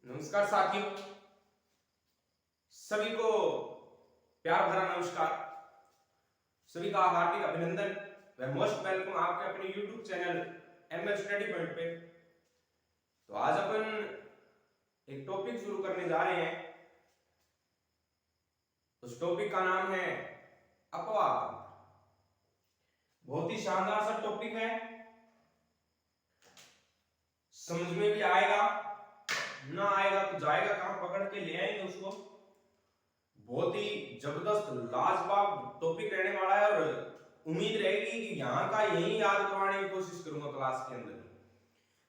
नमस्कार साथियों, सभी को प्यार भरा नमस्कार। सभी का हार्दिक अभिनंदन व मोस्ट वेलकम आपके अपने YouTube channel ML study point पे। तो आज अपन एक टॉपिक शुरू करने जा रहे हैं। उस टॉपिक का नाम है अपवाद। बहुत ही शानदार सा टॉपिक है, समझ में भी आएगा, ना आएगा तो जाएगा कहां, पकड़ के ले आएंगे उसको। बहुत ही जबरदस्त लाजवाब टॉपिक रहने वाला है और उम्मीद रहेगी कि यहाँ का यही याद करवाने की कोशिश करूंगा क्लास के अंदर।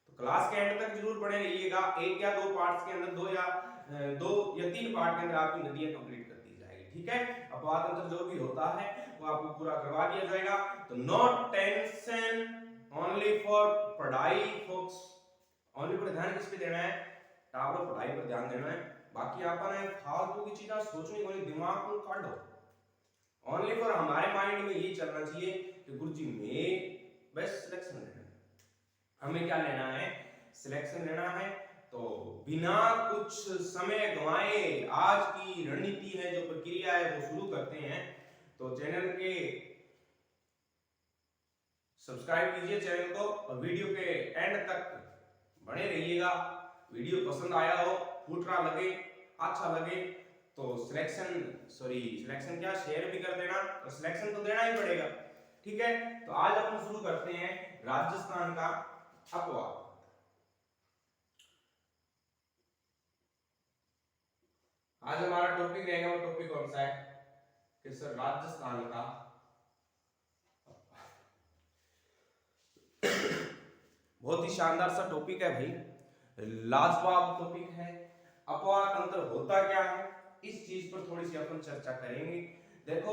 तो क्लास के एंड तक जरूर बने रहिएगा। एक या दो पार्ट्स के अंदर, दो या तीन पार्ट के अंदर आपकी नदियां कंप्लीट कर दी जाएगी। ठीक है, अपवाद अंतर जो भी होता है वो आपको पूरा करवा दिया जाएगा। तो नो टेंशन, ओनली फॉर पढ़ाई फोक्स। ओनली पर ध्यान किस पे देना है? टावर पढ़ाई पर ध्यान देना है। बाकी आपने फालतू की चीजें सोचनी कोई, दिमाग को काटो। ओनली फॉर हमारे माइंड में ये चलना चाहिए कि गुरुजी में बेस्ट सिलेक्शन लेना है। हमें क्या लेना है? सिलेक्शन लेना है। तो बिना कुछ समय गंवाए आज की रणनीति है, जो प्रक्रिया है, वो शुरू करते हैं। तो चैनल के सब्सक्राइब कीजिए चैनल को और वीडियो के एंड तक बने रहिएगा। वीडियो पसंद आया हो, फूटरा लगे, अच्छा लगे तो सिलेक्शन क्या, शेयर भी कर देना। तो सिलेक्शन तो देना ही पड़ेगा। ठीक है, तो आज अपन शुरू करते हैं राजस्थान का अपवाद। आज हमारा टॉपिक रहेगा, वो टॉपिक कौन सा है कि सर राजस्थान का बहुत ही शानदार सा टॉपिक है भाई, लाजवाब टॉपिक है। अपवाद अंतर होता क्या है, इस चीज पर थोड़ी सी अपन चर्चा करेंगे। देखो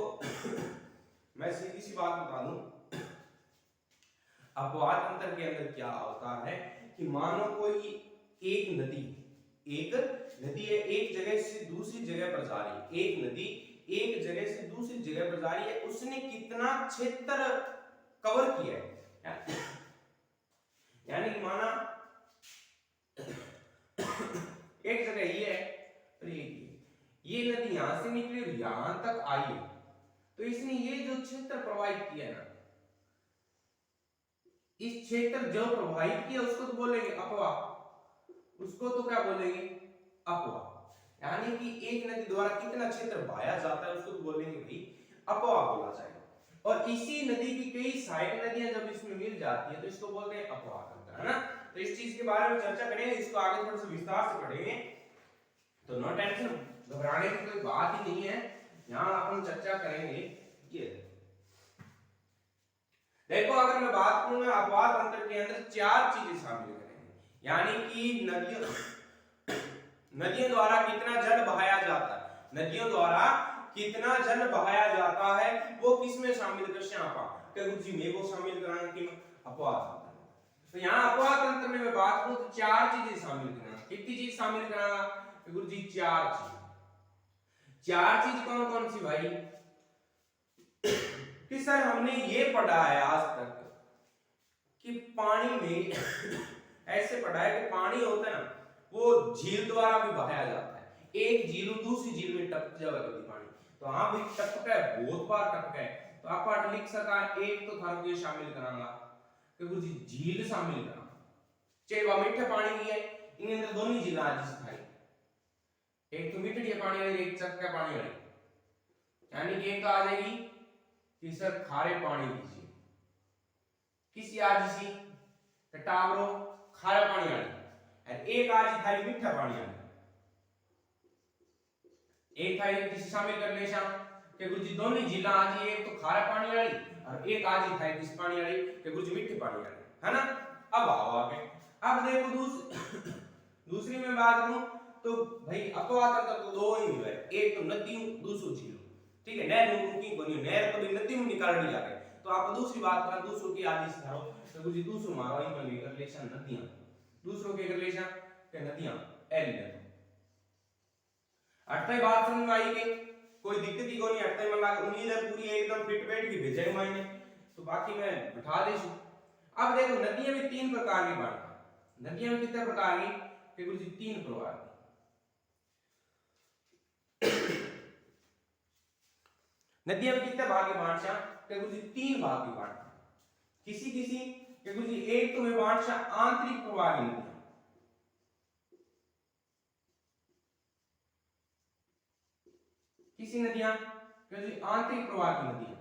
मैं सीधी सी बात बता दूं, अपवाद अंतर के अंदर क्या होता है कि मानो कोई एक नदी है, एक जगह से दूसरी जगह पर जा रही है। एक नदी एक जगह से दूसरी जगह पर जा रही है, उसने कितना क्षेत्र कवर किया है। यानी कि माना एक जगह ये है और ये नदी यहां से निकली और यहां तक आई है, तो इसने ये जो क्षेत्र प्रवाहित किया ना, इस क्षेत्र जो प्रवाहित किया उसको तो बोलेंगे अपवाद। उसको तो क्या बोलेंगे? अपवाद। यानी कि एक नदी द्वारा कितना क्षेत्र बहाया जाता है उसको तो बोलेंगे भाई अपवाद बोला जाएगा। और इसी नदी की कई सहायक नदियां जब इसमें मिल जाती है तो इसको बोलते हैं अपवाद अंतर, है ना। तो इस चीज के बारे में चर्चा करेंगे, इसको आगे थोड़ा सा विस्तार से पढ़ेंगे। तो नो टेंशन, घबराने की कोई बात ही नहीं है। यहां अपन चर्चा करेंगे। ये देखो, अगर मैं बात करूंगा अपवाद अंतर के अंदर चार चीजें शामिल करेंगे। यानी कि नदियों द्वारा कितना जल बहाया जाता है, नदियों द्वारा कितना जल बहाया जाता है वो किसमें शामिल कर श्यापा के गुरुजी में वो शामिल कराएंगे कि अपवाद अंतर। तो यहाँ अपवाद अंतर में मैं बात करूं तो चार चीजें शामिल करना। कितनी चीज शामिल कराना गुरुजी? चार चीज। चार चीज कौन कौन सी भाई? कि सर हमने ये पढ़ा है आज तक कि पानी में ऐसे पढ़ा है कि पानी होता है ना, वो झील द्वारा भी बहाया जाता है। एक झील दूसरी झील में टपक जावा करती पानी, तो हाँ भाई टपका है, बहुत बार टपका है। तो आप पाठ लिख सका, एक तो था ये शामिल करांगा कि कुछ झील शामिल करा, चाहे वह मीठे पानी की है, इन अंदर दोनों झील आज सिखाई। एक तो मीठे पानी वाली, एक चक्का पानी वाली। यानी कि एक तो आ जाएगी कि सर खारे पानी की झील, किसी आज सी टावरो खारा पानी वाली, और एक आज थारी मीठा पानी वाली। एक थारी किसी शामिल कर ले शाम के गुरुजी दोनों झीला आज, एक तो खारा पानी वाली और एक आज थारी किस पानी वाली के गुरुजी मीठे पानी वाली, है ना। अब आओ आगे। अब देखो दूसरी में बात करूं तो भाई अपवाद अंतर तो दो ही हुए, एक तो नदी, दूसरी झील। ठीक है, नहर रुकी कोनी, नहर तो भी नदी में निकाल दी जाके। तो आप दूसरी बात करा, दूसरों की आदि से करो तो गुरुजी दूसरों मारो इन में रिलेशन नदियां, दूसरों के रिलेशन के नदियां एलिमेंट। अट्ठाई बात समझ में आई कि कोई दिक्कत ही कोनी। अट्ठाई मन लाग उम्मीद है पूरी एकदम फिट बैठ की भेजेगा मायने, तो बाकी मैं बिठा देशु। अब देखो नदियां भी तीन प्रकार की बांटता। नदियां में कितने प्रकार की? गुरुजी तीन प्रकार की। नदियां में कितने भाग की बांट के गुरु जी 3 भाग की बांट किसी किसी के गुरु जी एक तो में बांट आंतरिक प्रवाह की नदियां किसी नदियां गुरु जी आंतरिक प्रवाह की नदियां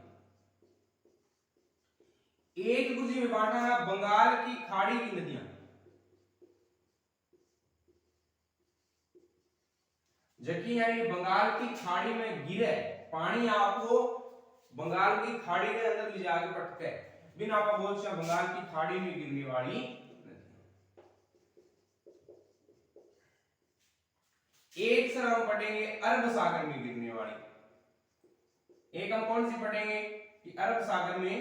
एक गुरु जी में बांटा है बंगाल की खाड़ी की नदियां जबकि यानी बंगाल की खाड़ी में गिरे पानी आपको बंगाल की खाड़ी के अंदर ले जाके पटके बिना आप बोल बंगाल की खाड़ी में गिरने वाली एक सर हम पढ़ेंगे अरब सागर में गिरने वाली एक हम कौन सी पढ़ेंगे कि अरब सागर में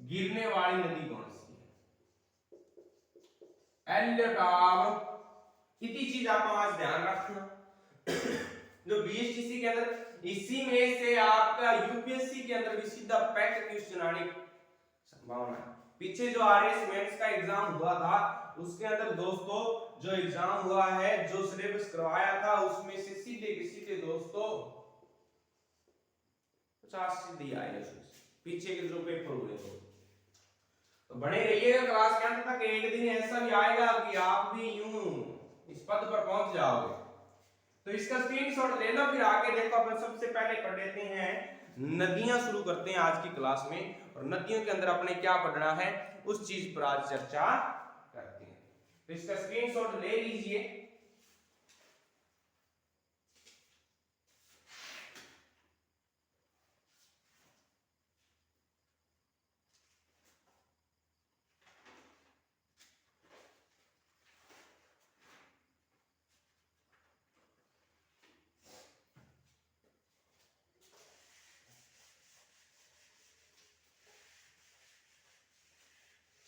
गिरने वाली नदी कौन सी है एल्टाव इतनी चीज आप आज ध्यान रखना जो बीएसटीसी के अंदर इसी में से आपका यूपीएससी के अंदर भी सीधा पैक्ट क्वेश्चन आने की संभावना है पीछे जो आरएस मेंस का एग्जाम हुआ था उसके अंदर दोस्तों जो एग्जाम हुआ है जो सिलेबस करवाया था उसमें से सीधे के सीधे दोस्तों 50 सीधे आए पीछे के जो पेपर हुए तो बने रहिएगा क्लास के अंत तक एक दिन ऐसा भी आएगा कि आप भी यूं इस पद पर पहुंच जाओगे तो इसका स्क्रीनशॉट ले लो फिर आगे देखो अपन सबसे पहले पढ़ लेते हैं नदियां शुरू करते हैं आज की क्लास में और नदियों के अंदर अपने क्या पढ़ना है उस चीज पर आज चर्चा करते हैं तो इसका स्क्रीनशॉट ले लीजिए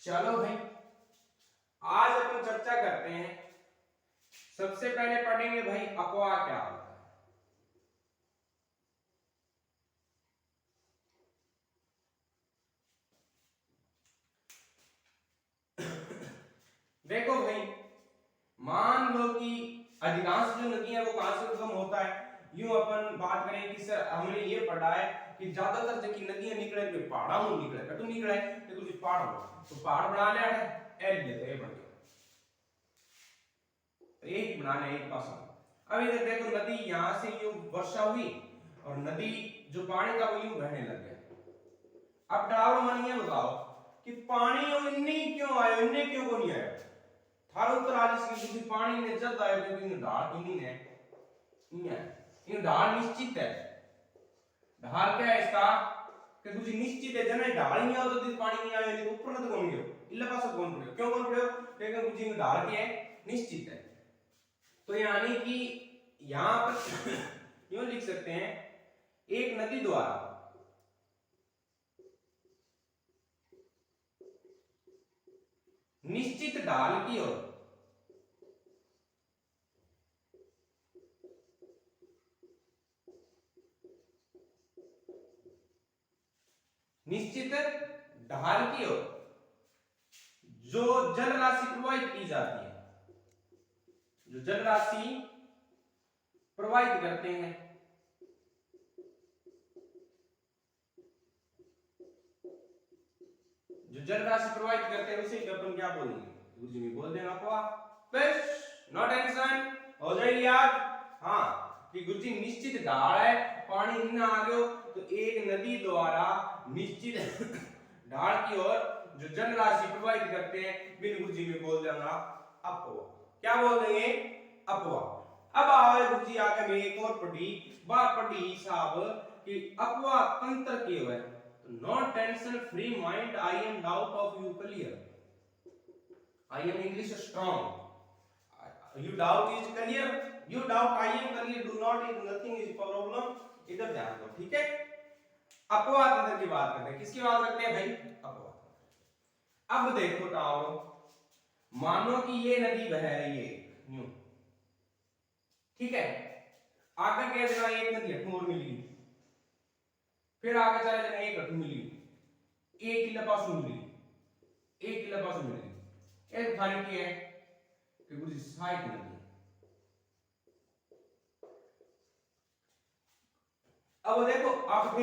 चलो भाई आज अपन चर्चा करते हैं सबसे पहले पढ़ेंगे भाई अपवाह क्या होता है देखो भाई मान लो कि अधिकांश जो नदी है वो कहां से उद्गम होता है यूं अपन बात करें कि सर हमने ये पढ़ा है कि ज्यादातर जो की नदियां निकले तो पहाड़ा में निकले कटु निकले तो कुछ पहाड़ तो पहाड़ बना लिया है एल लेते हैं बढ़िया तो एक बना लिया एक पास अब इधर देखो नदी यहां से यूं वर्षा हुई और नदी जो पानी का वो यूं बहने लग गया अब डालो मन ये बताओ कि पानी इन्ने क्यों आया इन्ने क्यों को नहीं आया थारो उत्तर आज इसकी पानी ने जब आया क्योंकि ढाल तो नहीं है ये ढाल निश्चित है ढाल क्या है इसका कि कुछ निश्चित है जने ढाल नहीं आओ तो पानी नहीं आए नहीं ऊपर तो कौन गयो इल्ला पास कौन पड़े क्यों कौन पड़े क्योंकि कुछ ढाल के है निश्चित है तो यानी कि यहां पर यूं लिख सकते हैं एक नदी द्वारा निश्चित ढाल की ओर निश्चित ढाल की ओर जो जल राशि प्रवाहित की जाती है जो जल राशि प्रवाहित करते हैं जो जल राशि प्रवाहित करते हैं उसे अपन क्या बोलेंगे गुरुजी में बोल देना आपको बस नो टेंशन हो जाएगी याद हाँ कि गुरुजी निश्चित ढाल है पानी इतना आ गयो तो एक नदी द्वारा निश्चित ढाल की ओर जो जल राशि प्रवाहित करते हैं बिन गुरुजी में बोल देना अपवाह क्या बोल देंगे अपवाह अब आवे गुरुजी आगे में एक और पढ़ी साहब कि अपवाह तंत्र के हुए no tension free mind I am doubt of you clear I am English strong you doubt is clear you doubt I am clear do not is nothing is problem इधर ध्यान दो ठीक है अपवाद तंत्र की बात करते हैं किसकी बात करते हैं भाई अपवाद अब देखो टाओ मानो कि ये नदी बह रही है यूं ठीक है आगे क्या जगह एक नदी हटू और मिली फिर आगे चले जाना एक हटू मिली एक किला पास मिली एक किला पास मिली एक थाली की है कि कुछ सहायक नदी अब देखो आप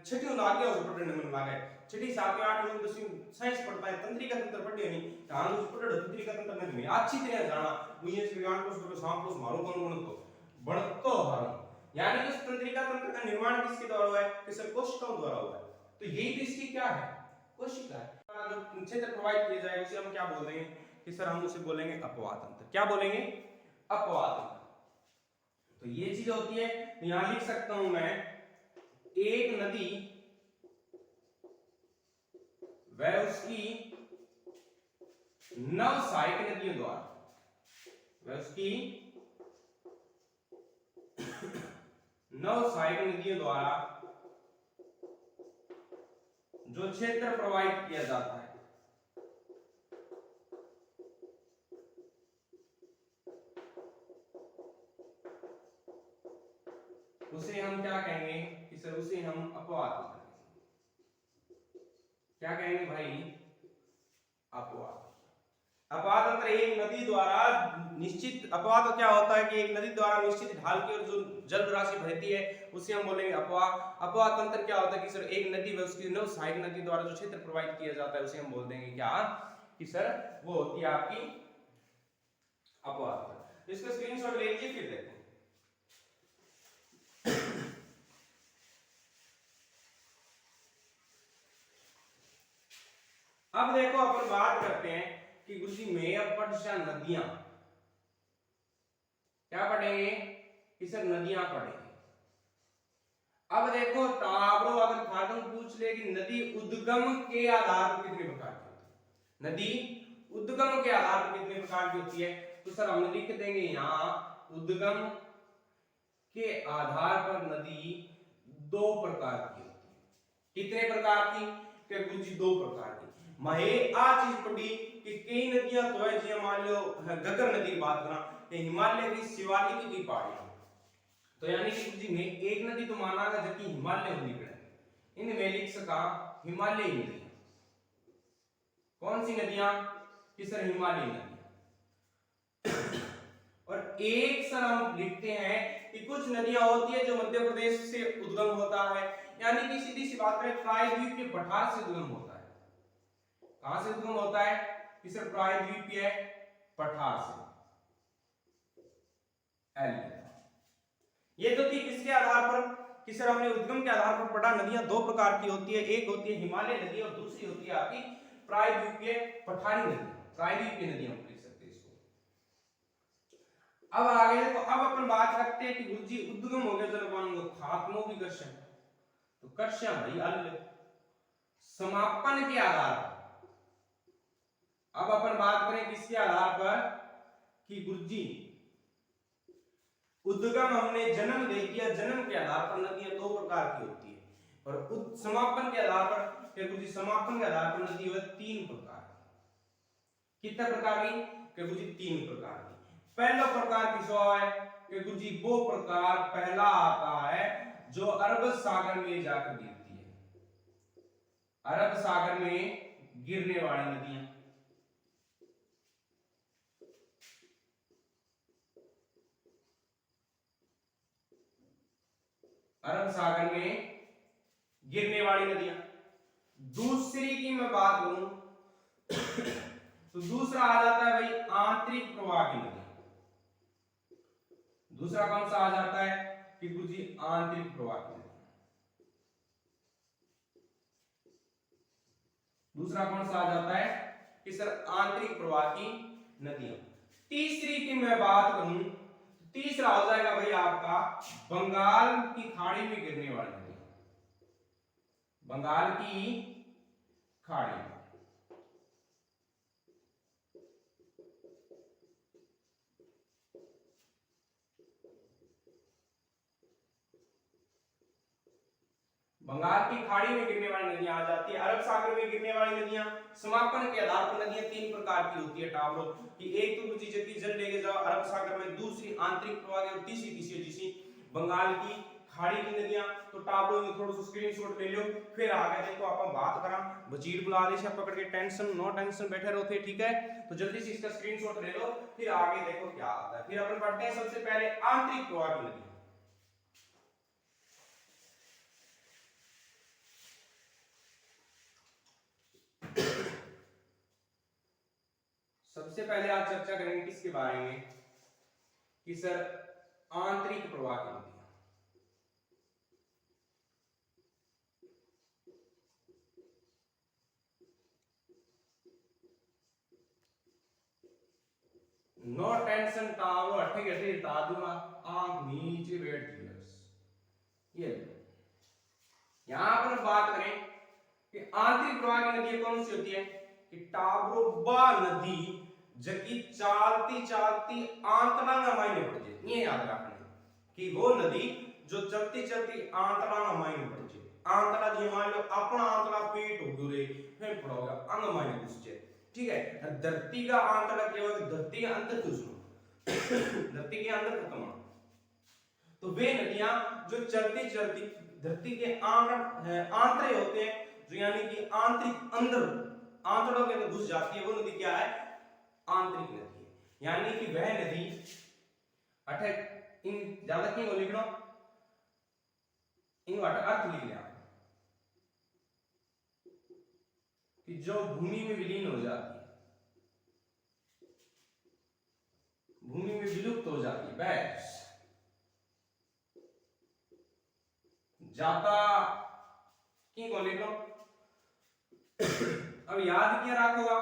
छठी लागे और पढ़ने में लागे छठी सातवीं आठवीं 10वीं साइंस पढ़ता है तंत्रिका तंत्र पढ़े नहीं कहां उस पढ़ तंत्रिका तंत्र में अच्छी तरह जाना मुझे विज्ञान को सांप को मारो कौन तो बढ़तो हरम यानी उस तंत्रिका तंत्र का निर्माण किसके द्वारा हुआ है किस कोशिकाओं द्वारा हुआ है तो यही तो इसकी क्या है कोशिका है जो क्षेत्र प्रोवाइड किया जाएगा उसे हम क्या बोल देंगे कि सर हम उसे बोलेंगे अपवाद तंत्र क्या बोलेंगे अपवाद तंत्र तो ये चीज होती है तो यहां लिख सकता हूं मैं एक नदी वह उसकी नवसहायक नदियों द्वारा वह उसकी नवसहायक नदियों द्वारा जो क्षेत्र प्रवाहित किया जाता है उसे हम क्या कहेंगे कि सर उसे हम अपवाद क्या कहेंगे भाई अपवाद अपवाद तंत्र एक नदी द्वारा निश्चित अपवाद क्या होता है कि एक नदी द्वारा निश्चित ढाल की ओर जो जल राशि बहती है उसे हम बोलेंगे अपवाद अपवाद तंत्र क्या होता है कि सर एक नदी व उसकी नवसहायक नदी द्वारा जो क्षेत्र प्रवाहित किया जाता है उसे हम बोल देंगे क्या कि सर वो होती है आपकी अपवाद तंत्र इसका स्क्रीनशॉट ले लीजिए फिर देखते हैं अब देखो अपन बात करते हैं कि गुरुजी में पढ़शा नदियां क्या पढ़ेंगे कि सर नदियां पढ़ेंगे अब देखो ताबरो अगर खातम पूछ ले कि नदी उद्गम के आधार पर कितने प्रकार की होती है नदी उद्गम के आधार पर कितने प्रकार की होती है तो सर हम लिख देंगे यहां उद्गम के आधार पर नदी दो प्रकार की होती है कितने प्रकार की कि गुरुजी दो प्रकार की महे आ चीज पढ़ी कि कई नदियां तो है जी मान लो गगर नदी की बात करा कि हिमालय की शिवालिक की पहाड़ियां तो यानी कि जी में एक नदी तो माना गया जबकि हिमालय नदी पड़े इनमें लिख सका हिमालय नदी कौन सी नदियां कि सर हिमालय नदी और एक सर हम लिखते हैं कि कुछ नदियां होती है जो मध्य प्रदेश से उद्गम होता है यानी कि सीधी सी बात करें प्रायद्वीप के पठार से उद्गम होता है कहां से उद्गम होता है कि सर प्रायद्वीपीय पठार से एल ये तो थी किसके आधार पर कि सर हमने उद्गम के आधार पर पढ़ा नदियां दो प्रकार की होती है एक होती है हिमालय नदी और दूसरी होती है आपकी प्रायद्वीपीय पठारी नदी प्रायद्वीपीय नदी हम लिख सकते हैं इसको अब आगे देखो अब अपन बात करते हैं कि गुरुजी उद्गम हो गया जलवायु को खात्मो भी कर्षण तो कर्षण भाई अल समापन के आधार पर अब अपन बात करें किसके आधार पर कि गुरुजी उद्गम हमने जन्म दे दिया जन्म के आधार पर नदियां दो प्रकार की होती है और समापन के आधार पर कि गुरुजी समापन के आधार पर नदी है तीन प्रकार की कितने प्रकार की कि गुरुजी तीन प्रकार की पहला प्रकार किसो है कि गुरुजी वो प्रकार पहला आता है जो अरब सागर में जाकर गिरती है अरब सागर में गिरने वाली नदियां अरब सागर में गिरने वाली नदियां दूसरी की मैं बात करूं तो दूसरा आ जाता है भाई आंतरिक प्रवाह की नदियां दूसरा कौन सा आ जाता है कि गुरुजी आंतरिक प्रवाह की नदियां दूसरा कौन सा आ जाता है कि सर आंतरिक प्रवाह की नदियां तीसरी की मैं बात करूं तीसरा हो जाएगा भाई आपका बंगाल की खाड़ी में गिरने वाली नदी बंगाल की खाड़ी बंगाल की खाड़ी में गिरने वाली नदियां आ जाती है अरब सागर में गिरने वाली नदियां समापन के आधार पर नदियां तीन प्रकार की होती है टावरों कि एक तो गुरुजी जबकि जल लेके जाओ अरब सागर में दूसरी आंतरिक प्रवाह और तीसरी किसी जिसी बंगाल की खाड़ी की नदियां तो टावरों में थोड़ा सा स्क्रीनशॉट ले लो फिर आगे देखो अपन बात करा वजीर बुला दे से पकड़ के टेंशन नो टेंशन बैठे रहते ठीक है तो जल्दी से इसका स्क्रीनशॉट ले लो फिर आगे देखो क्या आता है फिर अपन पढ़ते हैं सबसे पहले आंतरिक प्रवाह की नदी सबसे पहले आज चर्चा करेंगे किसके बारे में कि सर आंतरिक प्रवाह की नदियां। नो टेंशन टावरो अठे गठे बता दूंगा, आंख नीचे बैठ गई बस। ये यहां पर बात करें कि आंतरिक प्रवाह की नदी कौन सी होती है कि टाबरोबा नदी जकी चालती चालती आंतरांगा मायने पड़ जाए। ये याद रखना कि वो नदी जो चलती चलती आंतरांगा मायने पड़ जाए। आंतरा जी मान लो अपना आंतरा पेट हो गए फिर पड़ोगा अंग मायने घुस जाए, ठीक है। धरती का आंतरा क्या होगा, धरती के अंदर घुसना धरती के अंदर खत्म होना। तो वे नदियां जो चलती चलती धरती के आंतरे होते हैं, जो यानी कि आंतरिक अंदर आंतरों के अंदर घुस जाती है, वो नदी क्या है, आंतरिक नदी है। यानी कि वह नदी अठे इन ज्यादा क्यों लिखना, इन अर्थ लिख लिया कि जो भूमि में विलीन हो जाती है, भूमि में विलुप्त हो जाती है, बस जाता की को लिख लो। अब याद किया रखोगा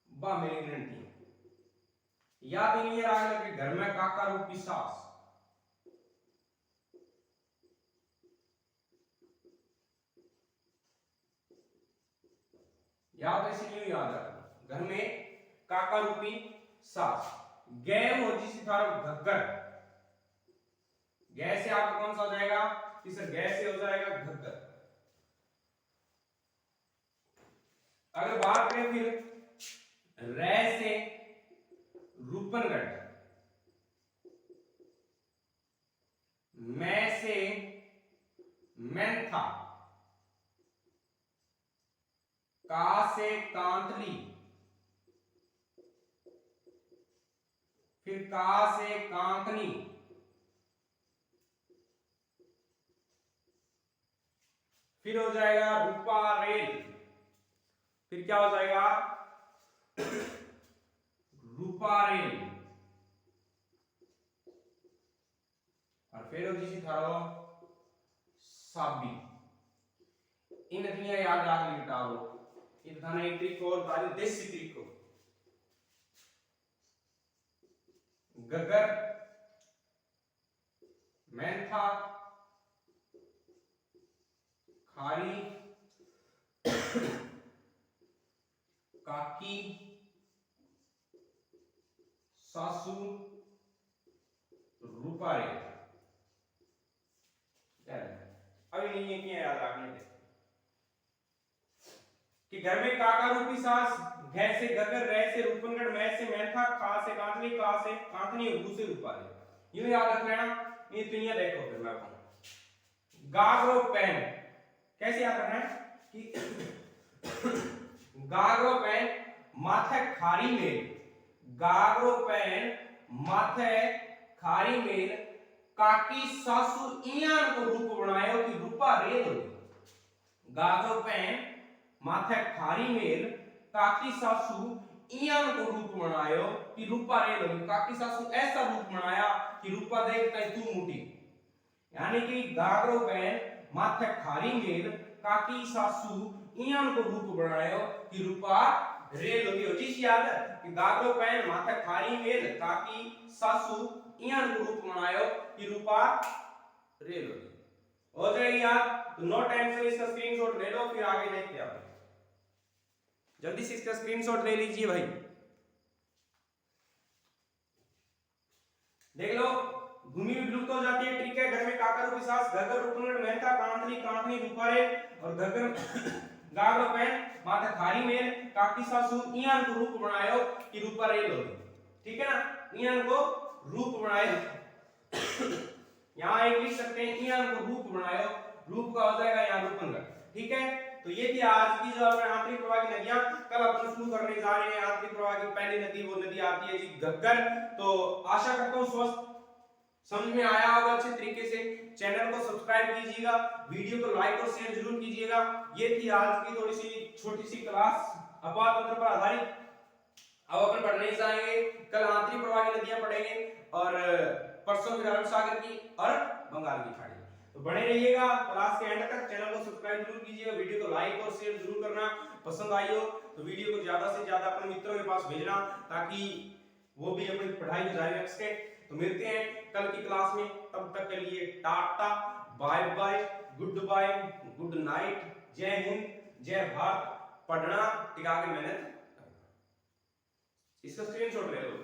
बा मेरी गारंटी याद ही नहीं रहा कि घर में काका रूपी सास, याद ऐसे नहीं याद रखना, घर में काका रूपी सास। गैम होती सी थारो घग्गर, गै से आपका कौन सा हो जाएगा कि सर गै से हो जाएगा घग्गर। अगर बात करें फिर रै से रूपनगढ़, मैं से मैंथा, का से कांतली, फिर का से कांकनी, फिर हो जाएगा रूपारेल, फिर क्या हो जाएगा रूपारेल, और फिर हो जी थारो साबी। इन नदियां याद रख ली टारो, इन थाने एक ट्रिक और बता दूं, देसी ट्रिक को। गगर, मैंथा, खारी, काकी, सासू, रूपारेल। अभी नहीं है कि याद रखने थे कि घर में काका रूपी सास, घै से गगर, रै से रूपनगढ़, मैं से मैंथा, खा से कांतली, का से कांतनी और रू से रूपारेल। यूं याद रखना है ना। ये तो ये देखो फिर मैं कहूं गागरो पेन कैसे याद रखना है कि गागरो पेन माथे खारी मेल, गागरो पेन माथे खारी मेल, काकी सासू इयान को रूप बनायो कि रूपा रेल हो। गागरो पेन माथे खारी मेल, काकी सासू इयान को रूप बनायो कि रूपा रेल हो। काकी सासू ऐसा रूप बनाया कि रूपा देख तई तू मुटी। यानी कि गागरो पेन माथे खारी मेल, काकी सासू इयान को रूप बनायो कि रूपा रेल हो। जिस याद है कि गागरो पेन माथे खारी मेल, काकी सासू इयान को रूप बनायो कि रूपा रेल हो जाएगी याद। तो नो टेंशन, इसका स्क्रीनशॉट ले लो, फिर आगे देखते हैं। जल्दी से इसका स्क्रीनशॉट ले लीजिए भाई, देख लो। भूमि में विलुप्त हो जाती है, ठीक है। घर में काका रूपी सास, गगर, रूपनगढ़, मैंथा, कांतली, कांकनी, रूपारेल और गगर गागरो पेन माथे खारी मेल, काकी सासू इयान को रूप बनायो कि रूपारेल हो। ठीक है ना, इयान को रूप बनायो। यहां एक लिख सकते हैं इयान को रूप बनायो, रूप का हो जाएगा यहां रूपनगढ़। ठीक है, तो ये थी आज की जो अपने आंतरिक प्रवाह की नदियां। कल अपन शुरू करने जा रहे हैं आंतरिक प्रवाह की पहली नदी, वो नदी आती है जी घग्गर। तो आशा करता हूं स्वस्थ समझ में आया होगा अच्छे तरीके से। चैनल को सब्सक्राइब कीजिएगा, वीडियो को लाइक और शेयर जरूर कीजिएगा। ये थी आज की थोड़ी सी छोटी सी क्लास। अपवाद तंत्र पर आधारित। अब अपन पढ़ने जाएंगे कल आंतरिक प्रवाह की नदियां पढ़ेंगे और परसों फिर अरब सागर की और बंगाल की खाड़ी। तो बने रहिएगा क्लास के एंड तक। चैनल को सब्सक्राइब जरूर कीजिएगा, वीडियो को लाइक और शेयर जरूर करना। पसंद आई हो तो वीडियो को ज्यादा से ज्यादा अपने मित्रों के पास भेजना ताकि वो भी अपनी पढ़ाई को जारी रख सके। तो मिलते हैं कल की क्लास में, तब तक के लिए tata bye bye, goodbye, good night, जय हिंद, जय भारत। पढ़ना टिका के मेहनत, इसका स्क्रीनशॉट ले लो।